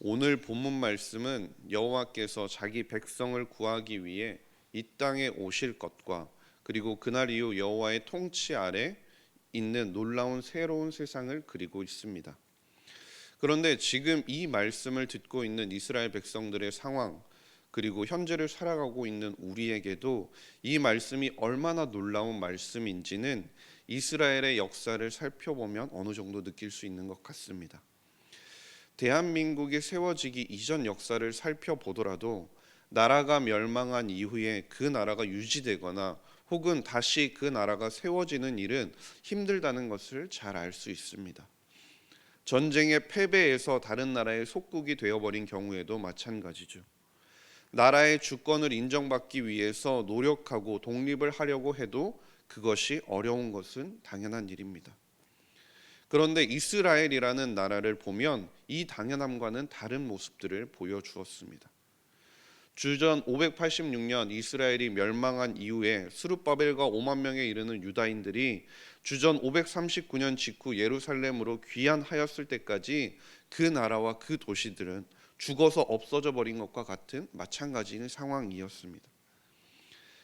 오늘 본문 말씀은 여호와께서 자기 백성을 구하기 위해 이 땅에 오실 것과 그리고 그날 이후 여호와의 통치 아래 있는 놀라운 새로운 세상을 그리고 있습니다. 그런데 지금 이 말씀을 듣고 있는 이스라엘 백성들의 상황, 그리고 현재를 살아가고 있는 우리에게도 이 말씀이 얼마나 놀라운 말씀인지는 이스라엘의 역사를 살펴보면 어느 정도 느낄 수 있는 것 같습니다. 대한민국이 세워지기 이전 역사를 살펴보더라도 나라가 멸망한 이후에 그 나라가 유지되거나 혹은 다시 그 나라가 세워지는 일은 힘들다는 것을 잘 알 수 있습니다. 전쟁의 패배에서 다른 나라의 속국이 되어버린 경우에도 마찬가지죠. 나라의 주권을 인정받기 위해서 노력하고 독립을 하려고 해도 그것이 어려운 것은 당연한 일입니다. 그런데 이스라엘이라는 나라를 보면 이 당연함과는 다른 모습들을 보여주었습니다. 주전 586년 이스라엘이 멸망한 이후에 스룹바벨과 5만 명에 이르는 유다인들이 주전 539년 직후 예루살렘으로 귀환하였을 때까지 그 나라와 그 도시들은 죽어서 없어져 버린 것과 같은 마찬가지인 상황이었습니다.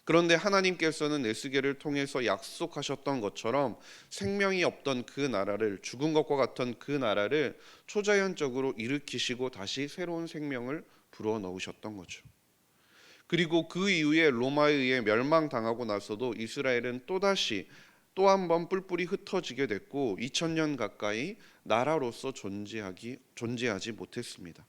그런데 하나님께서는 에스겔을 통해서 약속하셨던 것처럼 생명이 없던 그 나라를, 죽은 것과 같은 그 나라를 초자연적으로 일으키시고 다시 새로운 생명을 불어넣으셨던 거죠. 그리고 그 이후에 로마에 의해 멸망당하고 나서도 이스라엘은 또다시 또 한 번 뿔뿔이 흩어지게 됐고 2000년 가까이 나라로서 존재하지 못했습니다.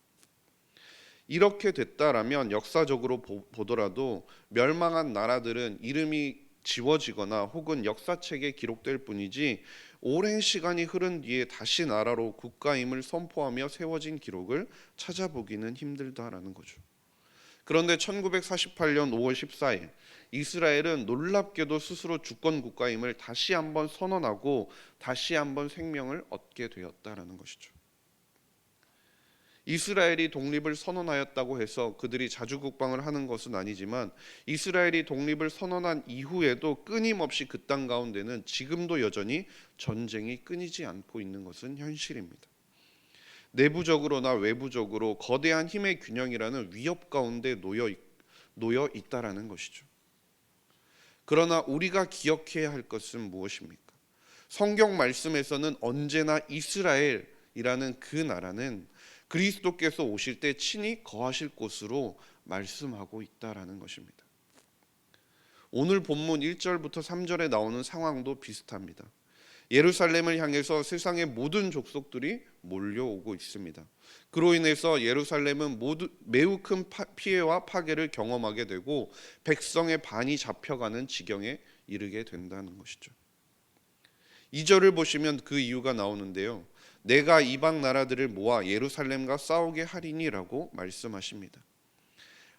이렇게 됐다라면 역사적으로 보더라도 멸망한 나라들은 이름이 지워지거나 혹은 역사책에 기록될 뿐이지 오랜 시간이 흐른 뒤에 다시 나라로 국가임을 선포하며 세워진 기록을 찾아보기는 힘들다라는 거죠. 그런데 1948년 5월 14일 이스라엘은 놀랍게도 스스로 주권 국가임을 다시 한번 선언하고 다시 한번 생명을 얻게 되었다라는 것이죠. 이스라엘이 독립을 선언하였다고 해서 그들이 자주국방을 하는 것은 아니지만 이스라엘이 독립을 선언한 이후에도 끊임없이 그 땅 가운데는 지금도 여전히 전쟁이 끊이지 않고 있는 것은 현실입니다. 내부적으로나 외부적으로 거대한 힘의 균형이라는 위협 가운데 놓여 있다라는 것이죠. 그러나 우리가 기억해야 할 것은 무엇입니까? 성경 말씀에서는 언제나 이스라엘이라는 그 나라는 그리스도께서 오실 때 친히 거하실 곳으로 말씀하고 있다라는 것입니다. 오늘 본문 1절부터 3절에 나오는 상황도 비슷합니다. 예루살렘을 향해서 세상의 모든 족속들이 몰려오고 있습니다. 그로 인해서 예루살렘은 매우 큰 피해와 파괴를 경험하게 되고 백성의 반이 잡혀가는 지경에 이르게 된다는 것이죠. 2절을 보시면 그 이유가 나오는데요. 내가 이방 나라들을 모아 예루살렘과 싸우게 하리니라고 말씀하십니다.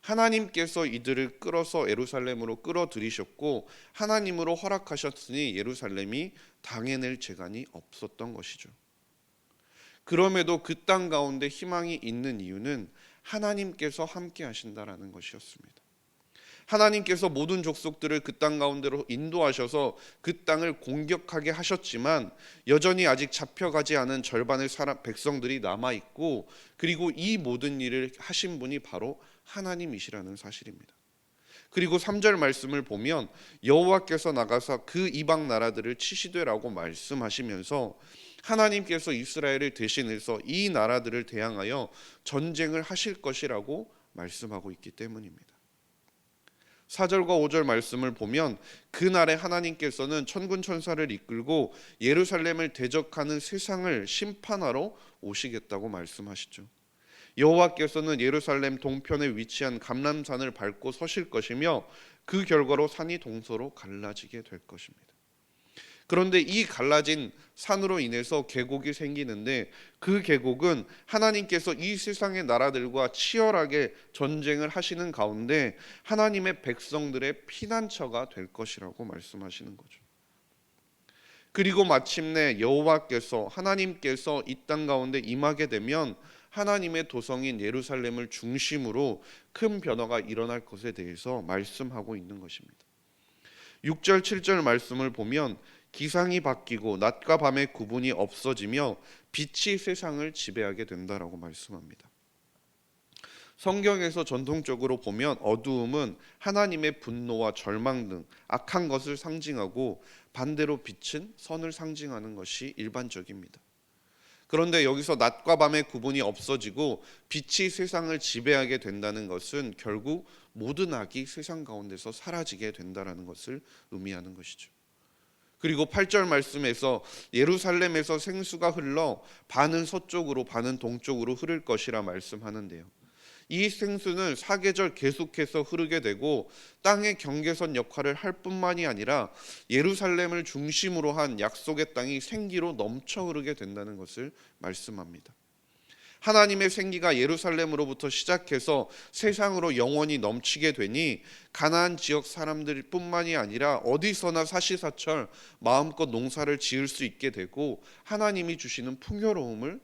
하나님께서 이들을 끌어서 예루살렘으로 끌어들이셨고 하나님으로 허락하셨으니 예루살렘이 당해낼 재간이 없었던 것이죠. 그럼에도 그 땅 가운데 희망이 있는 이유는 하나님께서 함께 하신다라는 것이었습니다. 하나님께서 모든 족속들을 그 땅 가운데로 인도하셔서 그 땅을 공격하게 하셨지만 여전히 아직 잡혀가지 않은 절반의 백성들이 남아있고 그리고 이 모든 일을 하신 분이 바로 하나님이시라는 사실입니다. 그리고 3절 말씀을 보면 여호와께서 나가서 그 이방 나라들을 치시되라고 말씀하시면서 하나님께서 이스라엘을 대신해서 이 나라들을 대항하여 전쟁을 하실 것이라고 말씀하고 있기 때문입니다. 4절과 5절 말씀을 보면 그날에 하나님께서는 천군 천사를 이끌고 예루살렘을 대적하는 세상을 심판하러 오시겠다고 말씀하시죠. 여호와께서는 예루살렘 동편에 위치한 감람산을 밟고 서실 것이며 그 결과로 산이 동서로 갈라지게 될 것입니다. 그런데 이 갈라진 산으로 인해서 계곡이 생기는데 그 계곡은 하나님께서 이 세상의 나라들과 치열하게 전쟁을 하시는 가운데 하나님의 백성들의 피난처가 될 것이라고 말씀하시는 거죠. 그리고 마침내 여호와께서 하나님께서 이 땅 가운데 임하게 되면 하나님의 도성인 예루살렘을 중심으로 큰 변화가 일어날 것에 대해서 말씀하고 있는 것입니다. 6절 7절 말씀을 보면 기상이 바뀌고 낮과 밤의 구분이 없어지며 빛이 세상을 지배하게 된다라고 말씀합니다. 성경에서 전통적으로 보면 어두움은 하나님의 분노와 절망 등 악한 것을 상징하고 반대로 빛은 선을 상징하는 것이 일반적입니다. 그런데 여기서 낮과 밤의 구분이 없어지고 빛이 세상을 지배하게 된다는 것은 결국 모든 악이 세상 가운데서 사라지게 된다는 것을 의미하는 것이죠. 그리고 8절 말씀에서 예루살렘에서 생수가 흘러 반은 서쪽으로 반은 동쪽으로 흐를 것이라 말씀하는데요. 이 생수는 사계절 계속해서 흐르게 되고 땅의 경계선 역할을 할 뿐만이 아니라 예루살렘을 중심으로 한 약속의 땅이 생기로 넘쳐 흐르게 된다는 것을 말씀합니다. 하나님의 생기가 예루살렘으로부터 시작해서 세상으로 영원히 넘치게 되니 가나안 지역 사람들뿐만이 아니라 어디서나 사시사철 마음껏 농사를 지을 수 있게 되고 하나님이 주시는 풍요로움을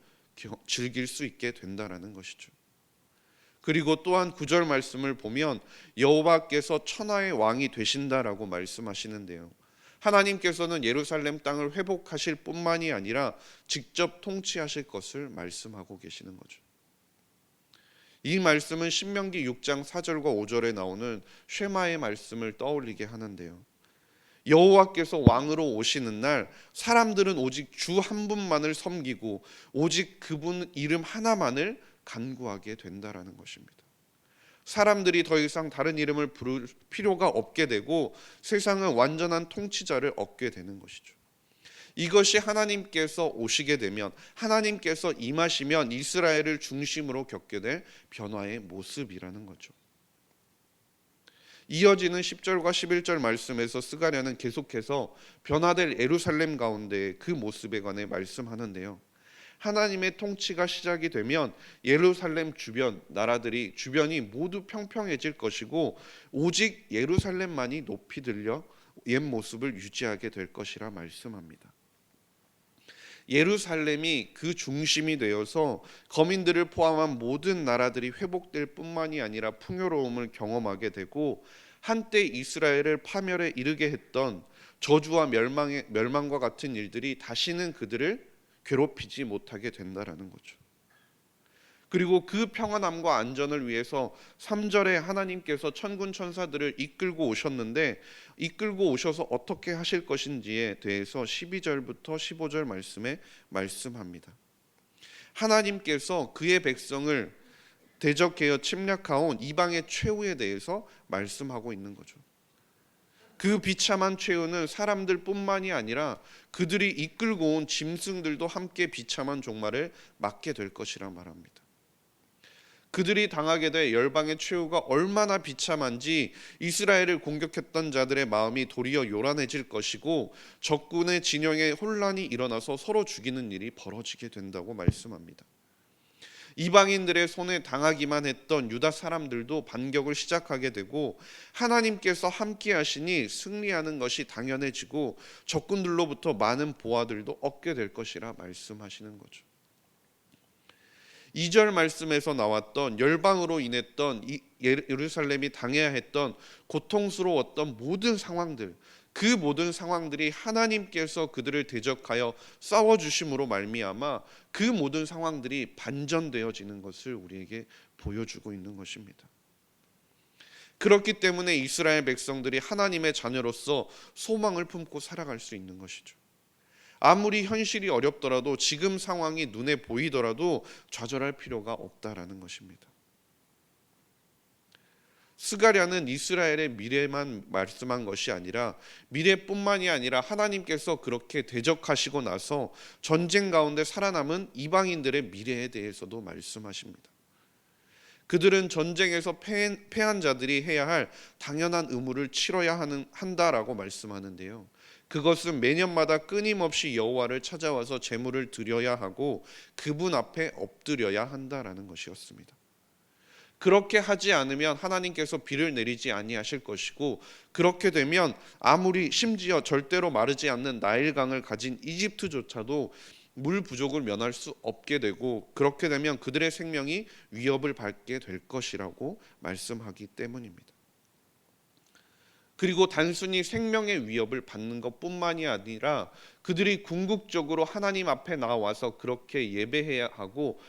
즐길 수 있게 된다는 것이죠. 그리고 또한 9절 말씀을 보면 여호와께서 천하의 왕이 되신다라고 말씀하시는데요. 하나님께서는 예루살렘 땅을 회복하실 뿐만이 아니라 직접 통치하실 것을 말씀하고 계시는 거죠. 이 말씀은 신명기 6장 4절과 5절에 나오는 쉐마의 말씀을 떠올리게 하는데요. 여호와께서 왕으로 오시는 날 사람들은 오직 주 한 분만을 섬기고 오직 그분 이름 하나만을 간구하게 된다라는 것입니다. 사람들이 더 이상 다른 이름을 부를 필요가 없게 되고 세상은 완전한 통치자를 얻게 되는 것이죠. 이것이 하나님께서 오시게 되면, 하나님께서 임하시면 이스라엘을 중심으로 겪게 될 변화의 모습이라는 거죠. 이어지는 10절과 11절 말씀에서 스가랴는 계속해서 변화될 예루살렘 가운데 그 모습에 관해 말씀하는데요. 하나님의 통치가 시작이 되면 예루살렘 주변 나라들이 주변이 모두 평평해질 것이고 오직 예루살렘만이 높이 들려 옛 모습을 유지하게 될 것이라 말씀합니다. 예루살렘이 그 중심이 되어서 거민들을 포함한 모든 나라들이 회복될 뿐만이 아니라 풍요로움을 경험하게 되고 한때 이스라엘을 파멸에 이르게 했던 저주와 멸망과 같은 일들이 다시는 그들을 괴롭히지 못하게 된다라는 거죠. 그리고 그 평안함과 안전을 위해서 3절에 하나님께서 천군 천사들을 이끌고 오셨는데 이끌고 오셔서 어떻게 하실 것인지에 대해서 12절부터 15절 말씀에 말씀합니다. 하나님께서 그의 백성을 대적하여 침략하온 이방의 최후에 대해서 말씀하고 있는 거죠. 그 비참한 최후는 사람들뿐만이 아니라 그들이 이끌고 온 짐승들도 함께 비참한 종말을 맞게 될 것이라 말합니다. 그들이 당하게 될 열방의 최후가 얼마나 비참한지 이스라엘을 공격했던 자들의 마음이 도리어 요란해질 것이고 적군의 진영에 혼란이 일어나서 서로 죽이는 일이 벌어지게 된다고 말씀합니다. 이방인들의 손에 당하기만 했던 유다 사람들도 반격을 시작하게 되고 하나님께서 함께 하시니 승리하는 것이 당연해지고 적군들로부터 많은 보화들도 얻게 될 것이라 말씀하시는 거죠. 2절 말씀에서 나왔던 열방으로 인했던 예루살렘이 당해야 했던 고통스러웠던 모든 상황들, 그 모든 상황들이 하나님께서 그들을 대적하여 싸워주심으로 말미암아 그 모든 상황들이 반전되어지는 것을 우리에게 보여주고 있는 것입니다. 그렇기 때문에 이스라엘 백성들이 하나님의 자녀로서 소망을 품고 살아갈 수 있는 것이죠. 아무리 현실이 어렵더라도 지금 상황이 눈에 보이더라도 좌절할 필요가 없다라는 것입니다. 스가랴는 이스라엘의 미래만 말씀한 것이 아니라 미래뿐만이 아니라 하나님께서 그렇게 대적하시고 나서 전쟁 가운데 살아남은 이방인들의 미래에 대해서도 말씀하십니다. 그들은 전쟁에서 패한 자들이 해야 할 당연한 의무를 치러야 한다라고 말씀하는데요. 그것은 매년마다 끊임없이 여호와를 찾아와서 제물을 드려야 하고 그분 앞에 엎드려야 한다라는 것이었습니다. 그렇게 하지 않으면 하나님께서 비를 내리지 아니하실 것이고 그렇게 되면 아무리 심지어 절대로 마르지 않는 나일강을 가진 이집트조차도 물 부족을 면할 수 없게 되고 그렇게 되면 그들의 생명이 위협을 받게 될 것이라고 말씀하기 때문입니다. 그리고 단순히 생명의 위협을 받는 것뿐만이 아니라 그들이 궁극적으로 하나님 앞에 나와서 그렇게 예배해야 하고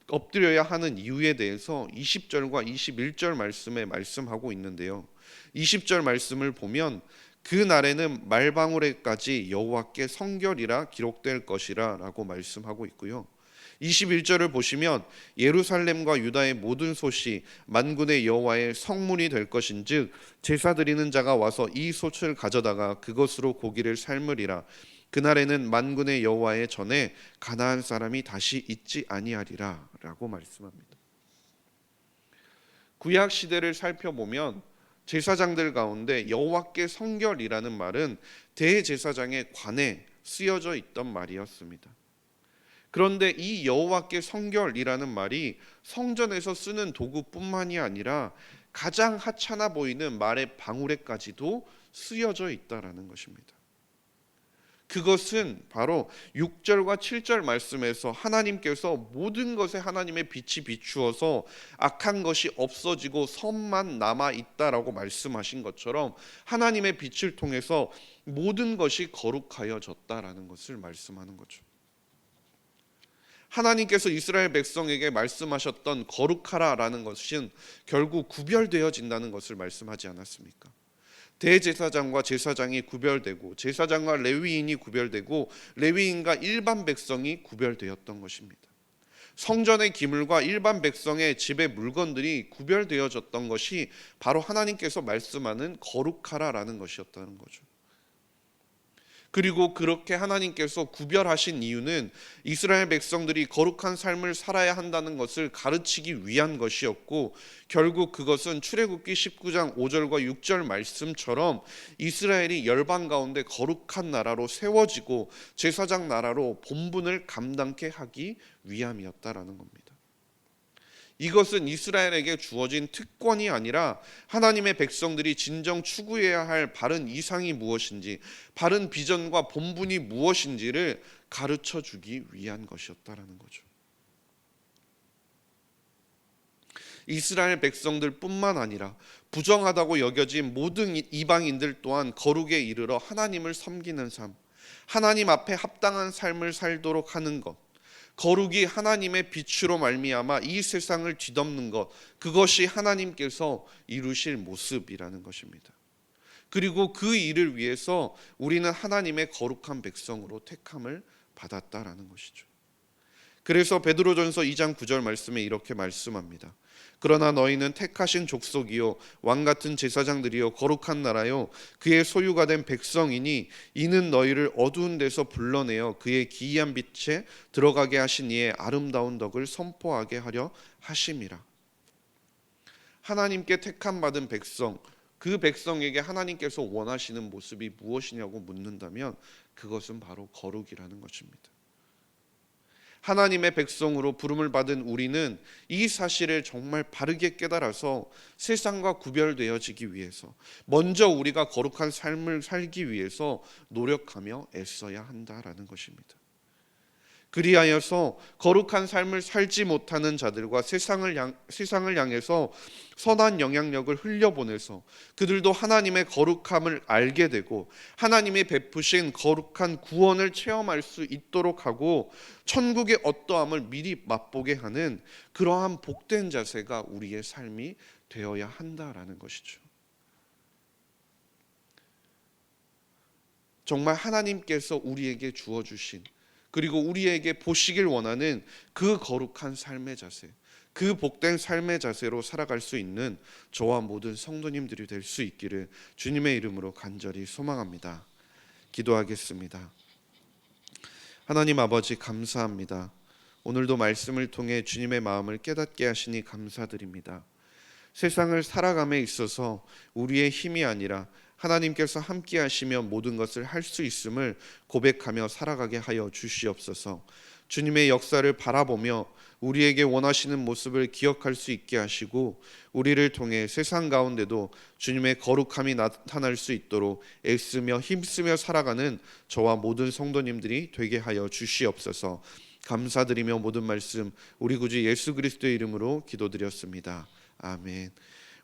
엎드려야 하는 이유에 대해서 20절과 21절 말씀에 말씀하고 있는데요. 20절 말씀을 보면 그 날에는 말방울에까지 여호와께 성결이라 기록될 것이라 라고 말씀하고 있고요. 21절을 보시면 예루살렘과 유다의 모든 솥이 만군의 여호와의 성문이 될 것인즉 제사 드리는 자가 와서 이 솥을 가져다가 그것으로 고기를 삶으리라. 그날에는 만군의 여호와의 전에 가나안 사람이 다시 있지 아니하리라 라고 말씀합니다. 구약 시대를 살펴보면 제사장들 가운데 여호와께 성결이라는 말은 대제사장의 관에 쓰여져 있던 말이었습니다. 그런데 이 여호와께 성결이라는 말이 성전에서 쓰는 도구뿐만이 아니라 가장 하찮아 보이는 말의 방울에까지도 쓰여져 있다라는 것입니다. 그것은 바로 6절과 7절 말씀에서 하나님께서 모든 것에 하나님의 빛이 비추어서 악한 것이 없어지고 선만 남아 있다라고 말씀하신 것처럼 하나님의 빛을 통해서 모든 것이 거룩하여졌다라는 것을 말씀하는 거죠. 하나님께서 이스라엘 백성에게 말씀하셨던 거룩하라라는 것은 결국 구별되어진다는 것을 말씀하지 않았습니까? 대제사장과 제사장이 구별되고 제사장과 레위인이 구별되고 레위인과 일반 백성이 구별되었던 것입니다. 성전의 기물과 일반 백성의 집의 물건들이 구별되어졌던 것이 바로 하나님께서 말씀하는 거룩하라라는 것이었다는 거죠. 그리고 그렇게 하나님께서 구별하신 이유는 이스라엘 백성들이 거룩한 삶을 살아야 한다는 것을 가르치기 위한 것이었고, 결국 그것은 출애굽기 19장 5절과 6절 말씀처럼 이스라엘이 열방 가운데 거룩한 나라로 세워지고 제사장 나라로 본분을 감당케 하기 위함이었다라는 겁니다. 이것은 이스라엘에게 주어진 특권이 아니라 하나님의 백성들이 진정 추구해야 할 바른 이상이 무엇인지, 바른 비전과 본분이 무엇인지를 가르쳐 주기 위한 것이었다라는 거죠. 이스라엘 백성들뿐만 아니라 부정하다고 여겨진 모든 이방인들 또한 거룩에 이르러 하나님을 섬기는 삶, 하나님 앞에 합당한 삶을 살도록 하는 것, 거룩이 하나님의 빛으로 말미암아 이 세상을 뒤덮는 것, 그것이 하나님께서 이루실 모습이라는 것입니다. 그리고 그 일을 위해서 우리는 하나님의 거룩한 백성으로 택함을 받았다라는 것이죠. 그래서 베드로전서 2장 9절 말씀에 이렇게 말씀합니다. 그러나 너희는 택하신 족속이요 왕같은 제사장들이요 거룩한 나라요 그의 소유가 된 백성이니 이는 너희를 어두운 데서 불러내어 그의 기이한 빛에 들어가게 하신 이의 아름다운 덕을 선포하게 하려 하심이라. 하나님께 택함 받은 백성, 그 백성에게 하나님께서 원하시는 모습이 무엇이냐고 묻는다면 그것은 바로 거룩이라는 것입니다. 하나님의 백성으로 부름을 받은 우리는 이 사실을 정말 바르게 깨달아서 세상과 구별되어지기 위해서 먼저 우리가 거룩한 삶을 살기 위해서 노력하며 애써야 한다라는 것입니다. 그리하여서 거룩한 삶을 살지 못하는 자들과 세상을 향해서 선한 영향력을 흘려보내서 그들도 하나님의 거룩함을 알게 되고 하나님이 베푸신 거룩한 구원을 체험할 수 있도록 하고 천국의 어떠함을 미리 맛보게 하는 그러한 복된 자세가 우리의 삶이 되어야 한다라는 것이죠. 정말 하나님께서 우리에게 주어주신 그리고 우리에게 보시길 원하는 그 거룩한 삶의 자세, 그 복된 삶의 자세로 살아갈 수 있는 저와 모든 성도님들이 될 수 있기를 주님의 이름으로 간절히 소망합니다. 기도하겠습니다. 하나님 아버지 감사합니다. 오늘도 말씀을 통해 주님의 마음을 깨닫게 하시니 감사드립니다. 세상을 살아감에 있어서 우리의 힘이 아니라 하나님께서 함께 하시며 모든 것을 할 수 있음을 고백하며 살아가게 하여 주시옵소서. 주님의 역사를 바라보며 우리에게 원하시는 모습을 기억할 수 있게 하시고 우리를 통해 세상 가운데도 주님의 거룩함이 나타날 수 있도록 애쓰며 힘쓰며 살아가는 저와 모든 성도님들이 되게 하여 주시옵소서. 감사드리며 모든 말씀 우리 구주 예수 그리스도의 이름으로 기도드렸습니다. 아멘.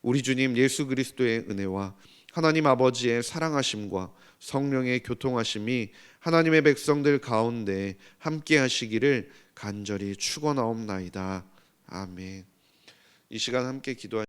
우리 주님 예수 그리스도의 은혜와 하나님 아버지의 사랑하심과 성령의 교통하심이 하나님의 백성들 가운데 함께 하시기를 간절히 축원하옵나이다. 아멘. 이 시간 함께 기도하